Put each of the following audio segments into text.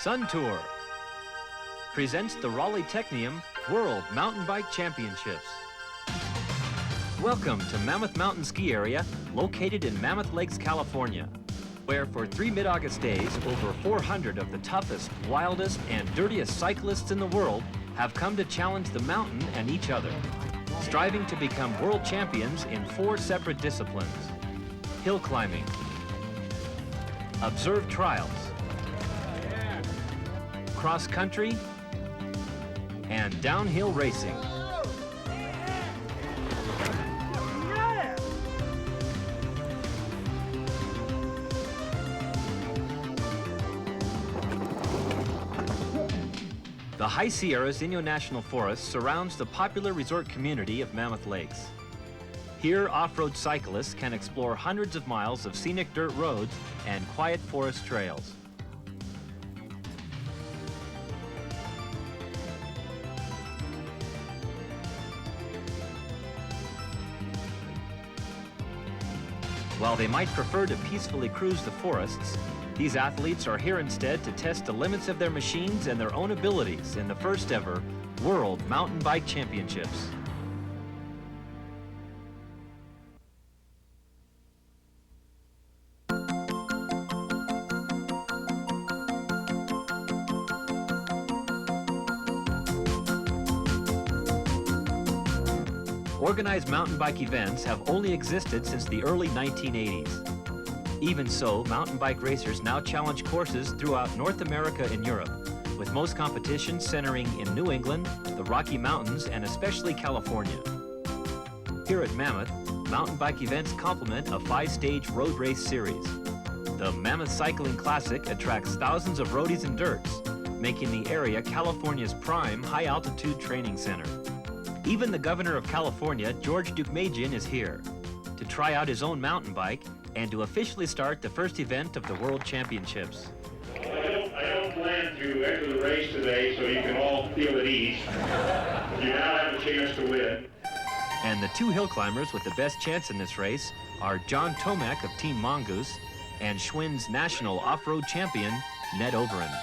Sun Tour presents the Raleigh Technium World Mountain Bike Championships. Welcome to Mammoth Mountain Ski Area, located in Mammoth Lakes, California, where for 3 mid-August days, over 400 of the toughest, wildest, and dirtiest cyclists in the world have come to challenge the mountain and each other, striving to become world champions in 4 separate disciplines: hill climbing, observed trials, cross-country, and downhill racing. The High Sierras Inyo National Forest surrounds the popular resort community of Mammoth Lakes. Here, off-road cyclists can explore hundreds of miles of scenic dirt roads and quiet forest trails. While they might prefer to peacefully cruise the forests, these athletes are here instead to test the limits of their machines and their own abilities in the first ever World Mountain Bike Championships. Organized mountain bike events have only existed since the early 1980s. Even so, mountain bike racers now challenge courses throughout North America and Europe, with most competitions centering in New England, the Rocky Mountains, and especially California. Here at Mammoth, mountain bike events complement a 5-stage road race series. The Mammoth Cycling Classic attracts thousands of roadies and dirts, making the area California's prime high-altitude training center. Even the governor of California, George Deukmejian, is here to try out his own mountain bike and to officially start the first event of the World Championships. I don't plan to enter the race today, so you can all feel at ease. You now have a chance to win. And the 2 hill climbers with the best chance in this race are John Tomac of Team Mongoose and Schwinn's national off-road champion, Ned Overend.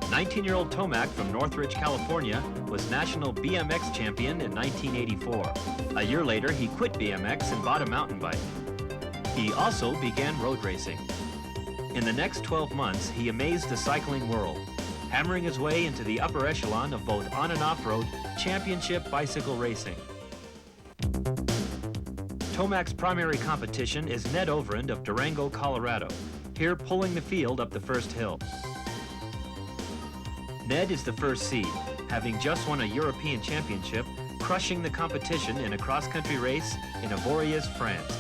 19-year-old Tomac from Northridge, California, was national BMX champion in 1984. A year later, he quit BMX and bought a mountain bike. He also began road racing. In the next 12 months, he amazed the cycling world, hammering his way into the upper echelon of both on- and off-road championship bicycle racing. Tomac's primary competition is Ned Overend of Durango, Colorado, here pulling the field up the first hill. Ned is the first seed, having just won a European championship, crushing the competition in a cross-country race in Avoriaz, France.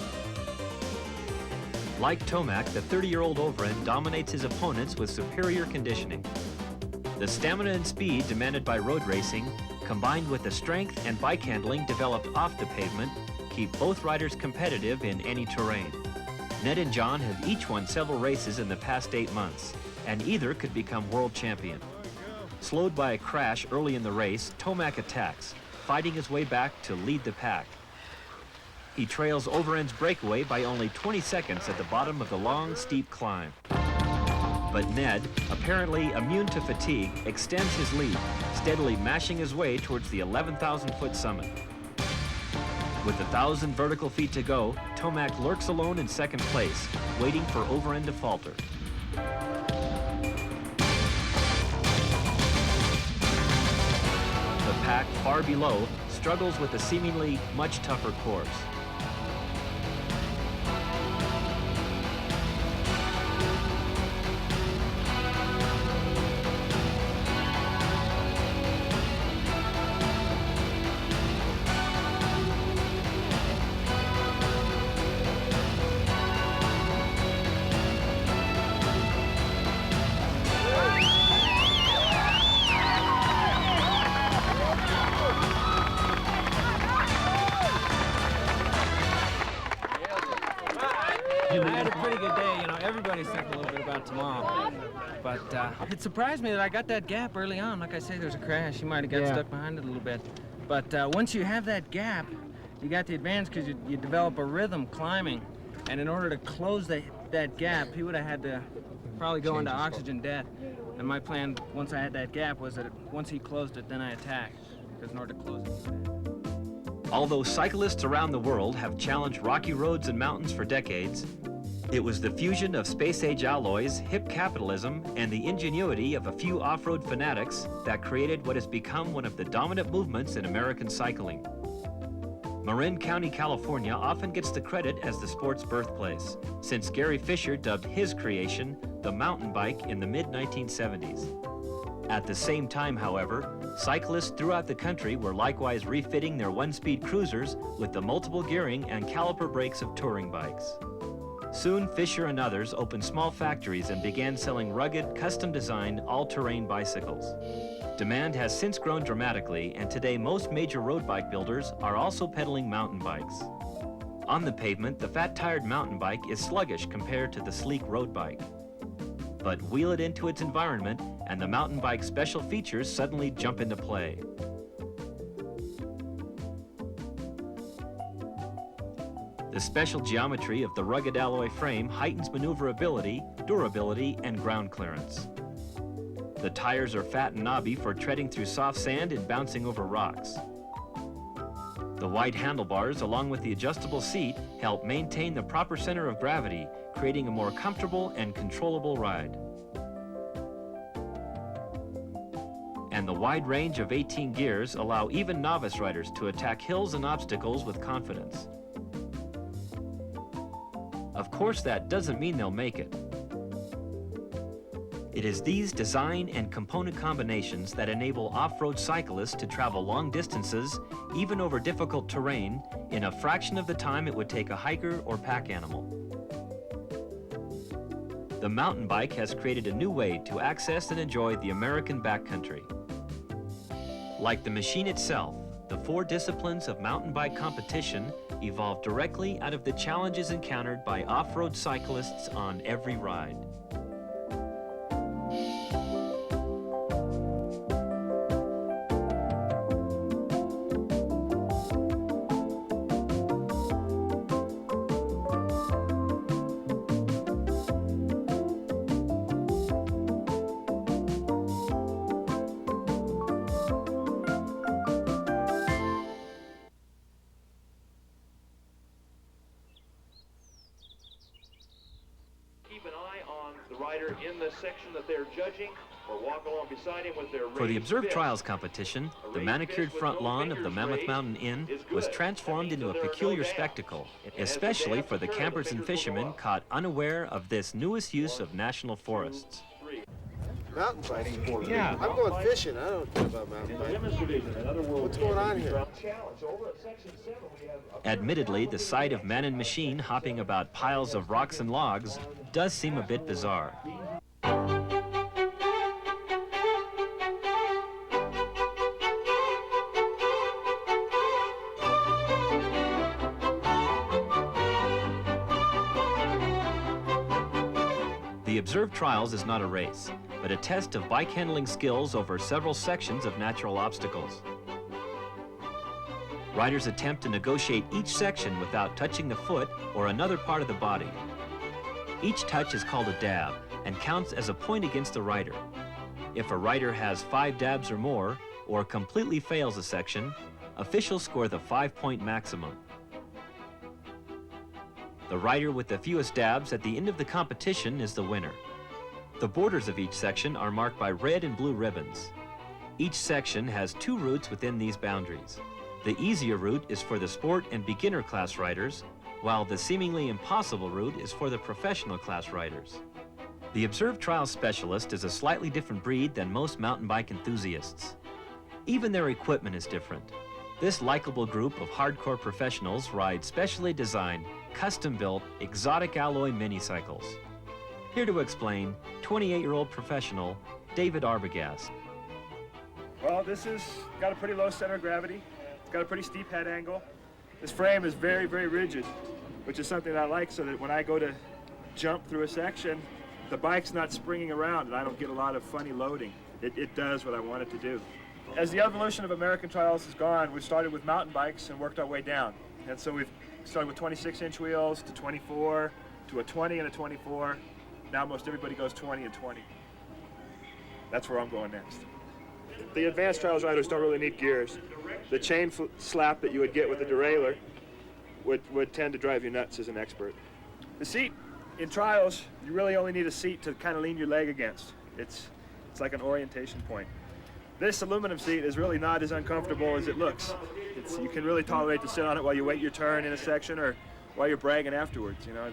Like Tomac, the 30-year-old Overend dominates his opponents with superior conditioning. The stamina and speed demanded by road racing, combined with the strength and bike handling developed off the pavement, keep both riders competitive in any terrain. Ned and John have each won several races in the past 8 months, and either could become world champion. Slowed by a crash early in the race, Tomac attacks, fighting his way back to lead the pack. He trails Overend's breakaway by only 20 seconds at the bottom of the long, steep climb. But Ned, apparently immune to fatigue, extends his lead, steadily mashing his way towards the 11,000-foot summit. With 1,000 vertical feet to go, Tomac lurks alone in second place, waiting for Overend to falter. The pack far below struggles with a seemingly much tougher course. little bit about tomorrow. But it surprised me that I got that gap early on. Like I say, there's a crash. You might have got stuck behind it a little bit. But once you have that gap, you got the advantage because you develop a rhythm climbing. And in order to close that gap, he would have had to probably go into oxygen death. And my plan, once I had that gap, was that once he closed it, then I attacked. Because in order to close it. Although cyclists around the world have challenged rocky roads and mountains for decades, it was the fusion of space-age alloys, hip capitalism, and the ingenuity of a few off-road fanatics that created what has become one of the dominant movements in American cycling. Marin County, California often gets the credit as the sport's birthplace, since Gary Fisher dubbed his creation the mountain bike in the mid-1970s. At the same time, however, cyclists throughout the country were likewise refitting their one-speed cruisers with the multiple gearing and caliper brakes of touring bikes. Soon, Fisher and others opened small factories and began selling rugged, custom-designed, all-terrain bicycles. Demand has since grown dramatically, and today most major road bike builders are also peddling mountain bikes. On the pavement, the fat-tired mountain bike is sluggish compared to the sleek road bike. But wheel it into its environment, and the mountain bike's special features suddenly jump into play. The special geometry of the rugged alloy frame heightens maneuverability, durability, and ground clearance. The tires are fat and knobby for treading through soft sand and bouncing over rocks. The wide handlebars, along with the adjustable seat, help maintain the proper center of gravity, creating a more comfortable and controllable ride. And the wide range of 18 gears allow even novice riders to attack hills and obstacles with confidence. Of course, that doesn't mean they'll make it. It is these design and component combinations that enable off-road cyclists to travel long distances, even over difficult terrain, in a fraction of the time it would take a hiker or pack animal. The mountain bike has created a new way to access and enjoy the American backcountry. Like the machine itself, the 4 disciplines of mountain bike competition evolved directly out of the challenges encountered by off-road cyclists on every ride. In the section that they're judging, or walk along beside him with their For the Observed Trials competition, the manicured front lawn of the Mammoth Mountain Inn was transformed into a peculiar spectacle, especially for the campers and fishermen caught unaware of this newest use of national forests. Mountain biking? Yeah. I'm going fishing. I don't care about mountain biking. What's going on here? Admittedly, the sight of man and machine hopping about piles of rocks and logs does seem a bit bizarre. The Observed Trials is not a race, but a test of bike handling skills over several sections of natural obstacles. Riders attempt to negotiate each section without touching the foot or another part of the body. Each touch is called a dab and counts as a point against the rider. If a rider has 5 dabs or more, or completely fails a section, officials score the 5-point maximum. The rider with the fewest dabs at the end of the competition is the winner. The borders of each section are marked by red and blue ribbons. Each section has 2 routes within these boundaries. The easier route is for the sport and beginner class riders, while the seemingly impossible route is for the professional class riders. The Observed Trials specialist is a slightly different breed than most mountain bike enthusiasts. Even their equipment is different. This likable group of hardcore professionals ride specially designed, custom-built, exotic alloy mini-cycles. Here to explain, 28-year-old professional David Arbogast. Well, this has got a pretty low center of gravity. It's got a pretty steep head angle. This frame is very, very rigid, which is something that I like, so that when I go to jump through a section, the bike's not springing around and I don't get a lot of funny loading. It does what I want it to do. As the evolution of American trials has gone, we've started with mountain bikes and worked our way down. And so we've started with 26-inch wheels to 24, to a 20 and a 24. Now most everybody goes 20 and 20. That's where I'm going next. The advanced trials riders don't really need gears. The chain slap that you would get with a derailleur would tend to drive you nuts as an expert. The seat, in trials, you really only need a seat to kind of lean your leg against. It's like an orientation point. This aluminum seat is really not as uncomfortable as it looks. You can really tolerate to sit on it while you wait your turn in a section or while you're bragging afterwards, you know.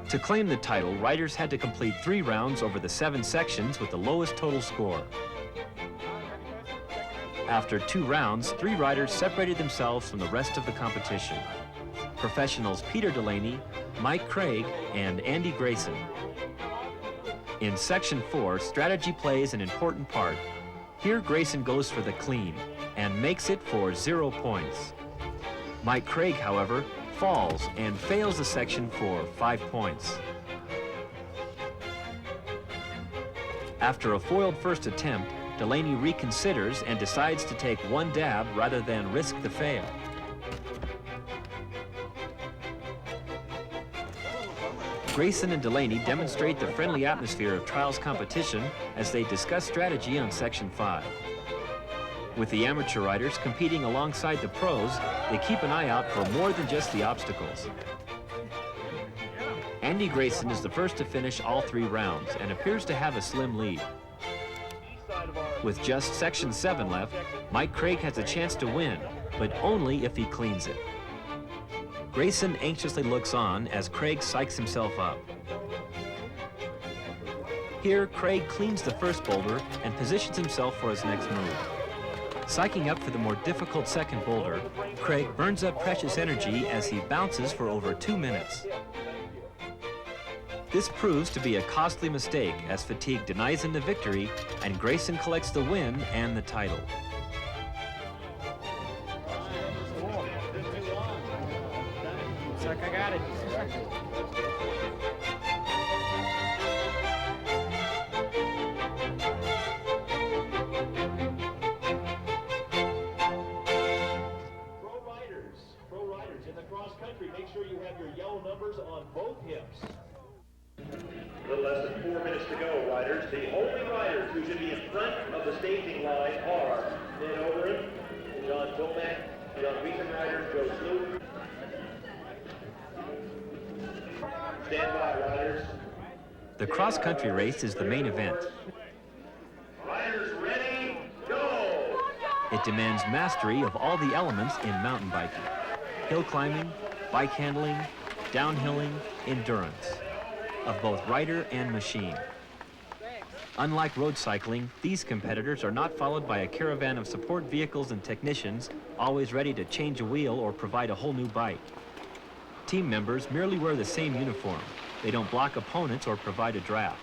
To claim the title, riders had to complete 3 rounds over the 7 sections with the lowest total score. After 2 rounds, 3 riders separated themselves from the rest of the competition. Professionals Peter Delaney, Mike Craig, and Andy Grayson. In Section 4, strategy plays an important part. Here Grayson goes for the clean and makes it for 0 points. Mike Craig, however, falls and fails the section for 5 points. After a foiled first attempt, Delaney reconsiders and decides to take 1 dab rather than risk the fail. Grayson and Delaney demonstrate the friendly atmosphere of trials competition as they discuss strategy on Section 5. With the amateur riders competing alongside the pros, they keep an eye out for more than just the obstacles. Andy Grayson is the first to finish all 3 rounds and appears to have a slim lead. With just Section 7 left, Mike Craig has a chance to win, but only if he cleans it. Grayson anxiously looks on as Craig psychs himself up. Here, Craig cleans the first boulder and positions himself for his next move. Psyching up for the more difficult second boulder, Craig burns up precious energy as he bounces for over 2 minutes. This proves to be a costly mistake as fatigue denies him the victory and Grayson collects the win and the title. Looks like I got it. Make sure you have your yellow numbers on both hips. A little less than 4 minutes to go, riders. The only riders who should be in front of the staging line are Ned Overend, John Tomac, John Wiesenrider, Joe Sloop. Stand by, riders. The cross-country race is the main event. Riders ready, go! It demands mastery of all the elements in mountain biking: hill climbing, bike handling, downhilling, endurance, of both rider and machine. Unlike road cycling, these competitors are not followed by a caravan of support vehicles and technicians always ready to change a wheel or provide a whole new bike. Team members merely wear the same uniform. They don't block opponents or provide a draft.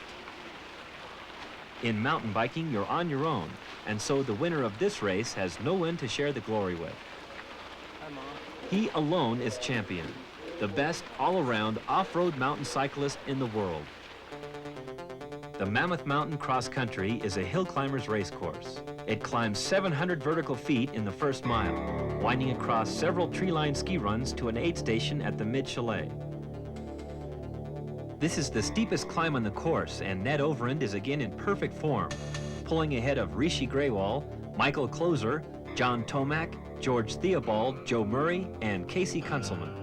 In mountain biking, you're on your own, and so the winner of this race has no one to share the glory with. He alone is champion, the best all-around off-road mountain cyclist in the world. The Mammoth Mountain Cross Country is a hill climber's race course. It climbs 700 vertical feet in the first mile, winding across several tree-lined ski runs to an aid station at the mid-chalet. This is the steepest climb on the course, and Ned Overend is again in perfect form, pulling ahead of Rishi Grewal, Michael Closer, John Tomac, George Theobald, Joe Murray, and Casey Kunzelman.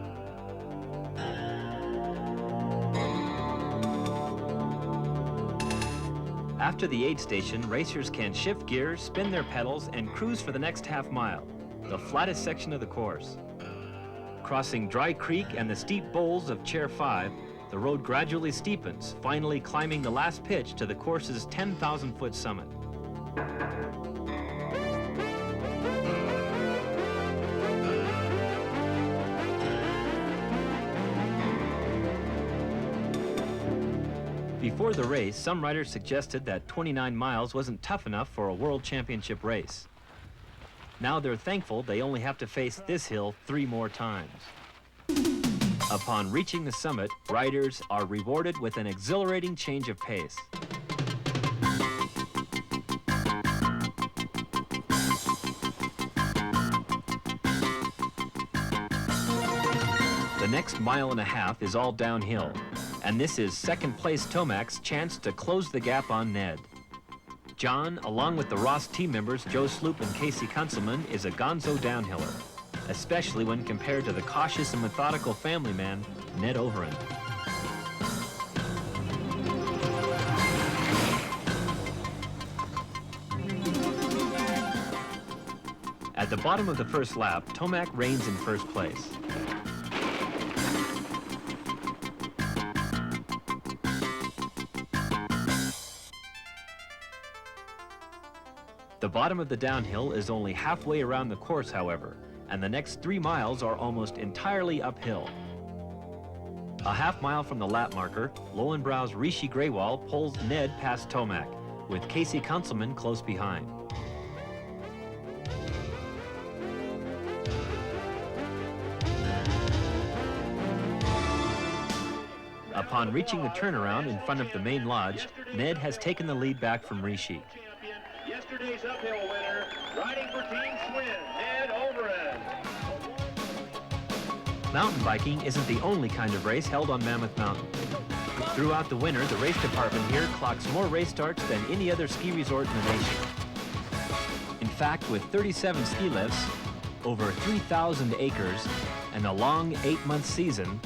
After the aid station, racers can shift gears, spin their pedals, and cruise for the next half mile, the flattest section of the course. Crossing Dry Creek and the steep bowls of Chair 5, the road gradually steepens, finally climbing the last pitch to the course's 10,000-foot summit. Before the race, some riders suggested that 29 miles wasn't tough enough for a World Championship race. Now they're thankful they only have to face this hill 3 more times. Upon reaching the summit, riders are rewarded with an exhilarating change of pace. The next mile and a half is all downhill, and this is second place Tomac's chance to close the gap on Ned. John, along with the Ross team members Joe Sloop and Casey Kunzelman, is a gonzo downhiller, especially when compared to the cautious and methodical family man, Ned Overend. At the bottom of the first lap, Tomac reigns in first place. The bottom of the downhill is only halfway around the course, however, and the next 3 miles are almost entirely uphill. A half mile from the lap marker, Lowenbrau's Rishi Greywall pulls Ned past Tomac, with Casey Kunzelman close behind. Upon reaching the turnaround in front of the main lodge, Ned has taken the lead back from Rishi. Yesterday's uphill winner, riding for Team Swin, Ned Overend. Mountain biking isn't the only kind of race held on Mammoth Mountain. Throughout the winter, the race department here clocks more race starts than any other ski resort in the nation. In fact, with 37 ski lifts, over 3,000 acres, and a long 8-month season,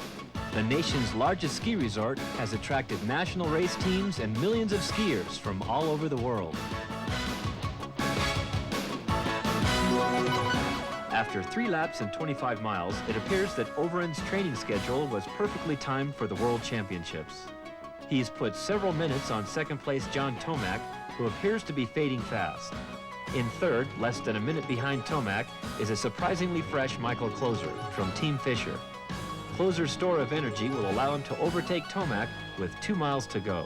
the nation's largest ski resort has attracted national race teams and millions of skiers from all over the world. After 3 laps and 25 miles, it appears that Overend's training schedule was perfectly timed for the World Championships. He's put several minutes on second place John Tomac, who appears to be fading fast. In third, less than a minute behind Tomac, is a surprisingly fresh Michael Closer from Team Fisher. Closer's store of energy will allow him to overtake Tomac with 2 miles to go.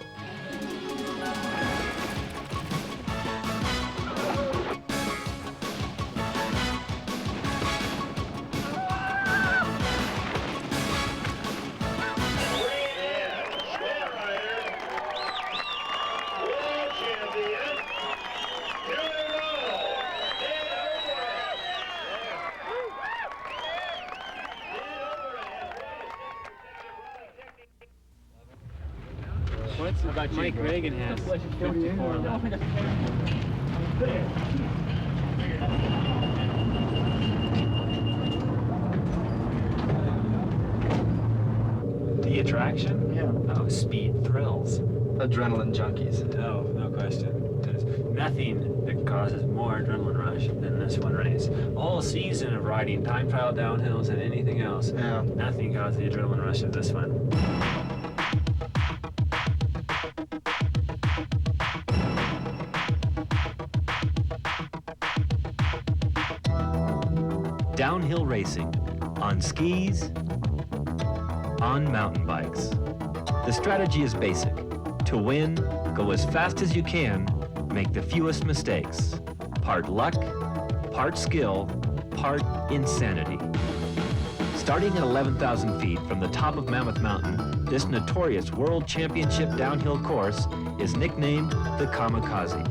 What's about Mike Reagan has 54 left. The attraction? Yeah. Oh, speed thrills. Adrenaline junkies. Oh, no question. There's nothing that causes more adrenaline rush than this one race. A whole season of riding time trial downhills and anything else. Yeah. Nothing causes the adrenaline rush of this one. Downhill racing, on skis, on mountain bikes. The strategy is basic. To win, go as fast as you can, make the fewest mistakes. Part luck, part skill, part insanity. Starting at 11,000 feet from the top of Mammoth Mountain, this notorious World Championship downhill course is nicknamed the Kamikaze.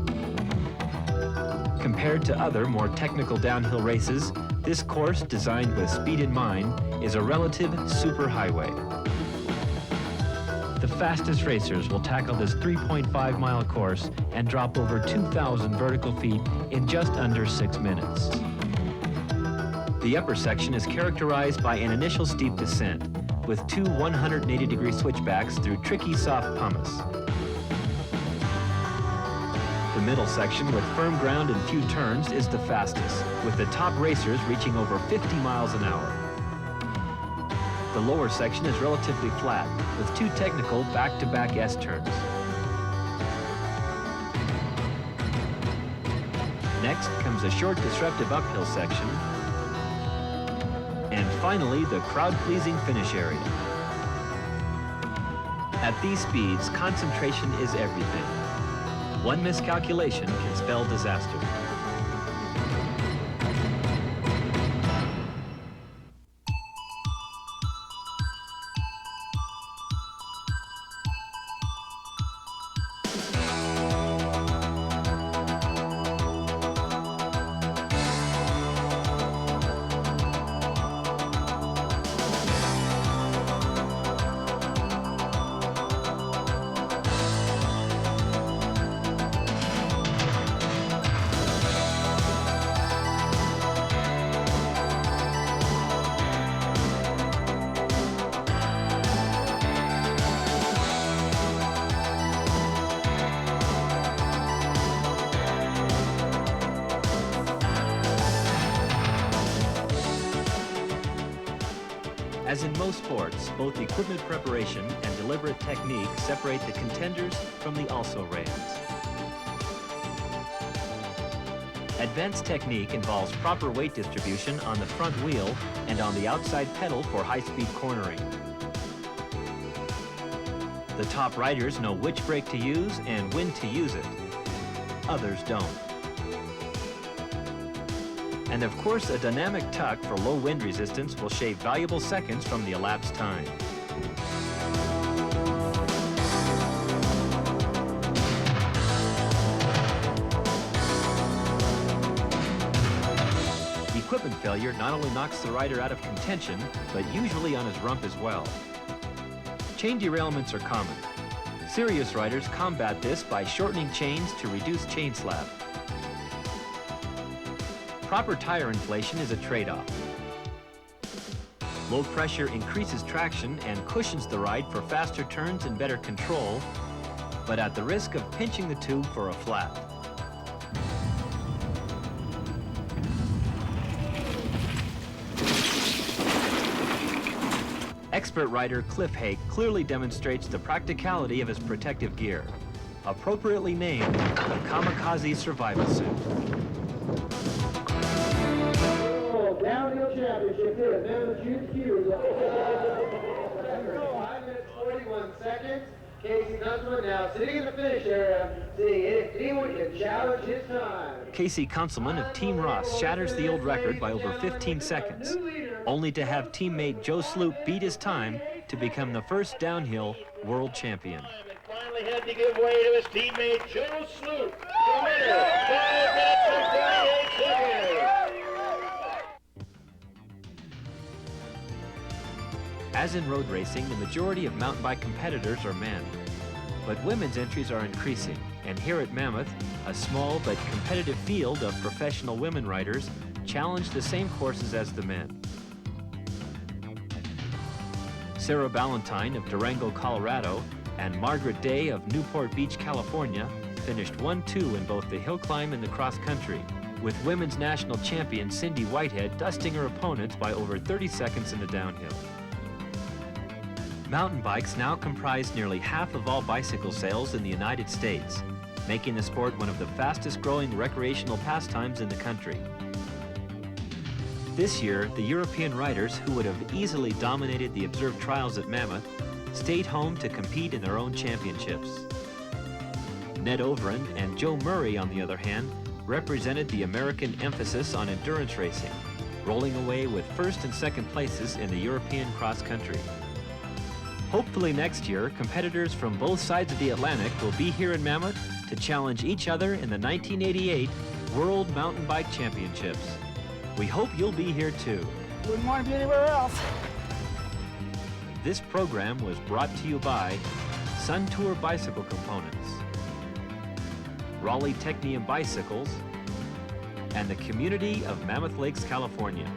Compared to other, more technical downhill races, this course, designed with speed in mind, is a relative superhighway. The fastest racers will tackle this 3.5-mile course and drop over 2,000 vertical feet in just under 6 minutes. The upper section is characterized by an initial steep descent, with 2 180-degree switchbacks through tricky soft pumice. The middle section, with firm ground and few turns, is the fastest, with the top racers reaching over 50 miles an hour. The lower section is relatively flat, with 2 technical back-to-back S-turns. Next comes a short, disruptive uphill section, and finally, the crowd-pleasing finish area. At these speeds, concentration is everything. One miscalculation can spell disaster. As in most sports, both equipment preparation and deliberate technique separate the contenders from the also-rans. Advanced technique involves proper weight distribution on the front wheel and on the outside pedal for high-speed cornering. The top riders know which brake to use and when to use it. Others don't. And of course, a dynamic tuck for low wind resistance will shave valuable seconds from the elapsed time. Equipment failure not only knocks the rider out of contention, but usually on his rump as well. Chain derailments are common. Serious riders combat this by shortening chains to reduce chain slap. Proper tire inflation is a trade-off. Low pressure increases traction and cushions the ride for faster turns and better control, but at the risk of pinching the tube for a flat. Expert rider Cliff Hake clearly demonstrates the practicality of his protective gear, appropriately named the Kamikaze Survival Suit. Downhill championship here, then June Q. 5 minutes 41 seconds. Casey Kunzelman now sitting in the finish area, seeing if anyone can challenge his time. Casey Kunzelman of Team Ross shatters the old record by over 15 seconds, only to have teammate Joe Sloop beat his time to become the first downhill world champion. Finally had to give way to his teammate Joe Sloop, the winner, 5 minutes and 48 seconds. As in road racing, the majority of mountain bike competitors are men. But women's entries are increasing, and here at Mammoth, a small but competitive field of professional women riders challenge the same courses as the men. Sarah Ballantyne of Durango, Colorado, and Margaret Day of Newport Beach, California, finished 1-2 in both the hill climb and the cross country, with women's national champion Cindy Whitehead dusting her opponents by over 30 seconds in the downhill. Mountain bikes now comprise nearly half of all bicycle sales in the United States, making the sport one of the fastest growing recreational pastimes in the country. This year, the European riders who would have easily dominated the observed trials at Mammoth stayed home to compete in their own championships. Ned Overend and Joe Murray, on the other hand, represented the American emphasis on endurance racing, rolling away with first and second places in the European cross country. Hopefully next year, competitors from both sides of the Atlantic will be here in Mammoth to challenge each other in the 1988 World Mountain Bike Championships. We hope you'll be here too. Wouldn't want to be anywhere else. This program was brought to you by Sun Tour Bicycle Components, Raleigh Technium Bicycles, and the community of Mammoth Lakes, California.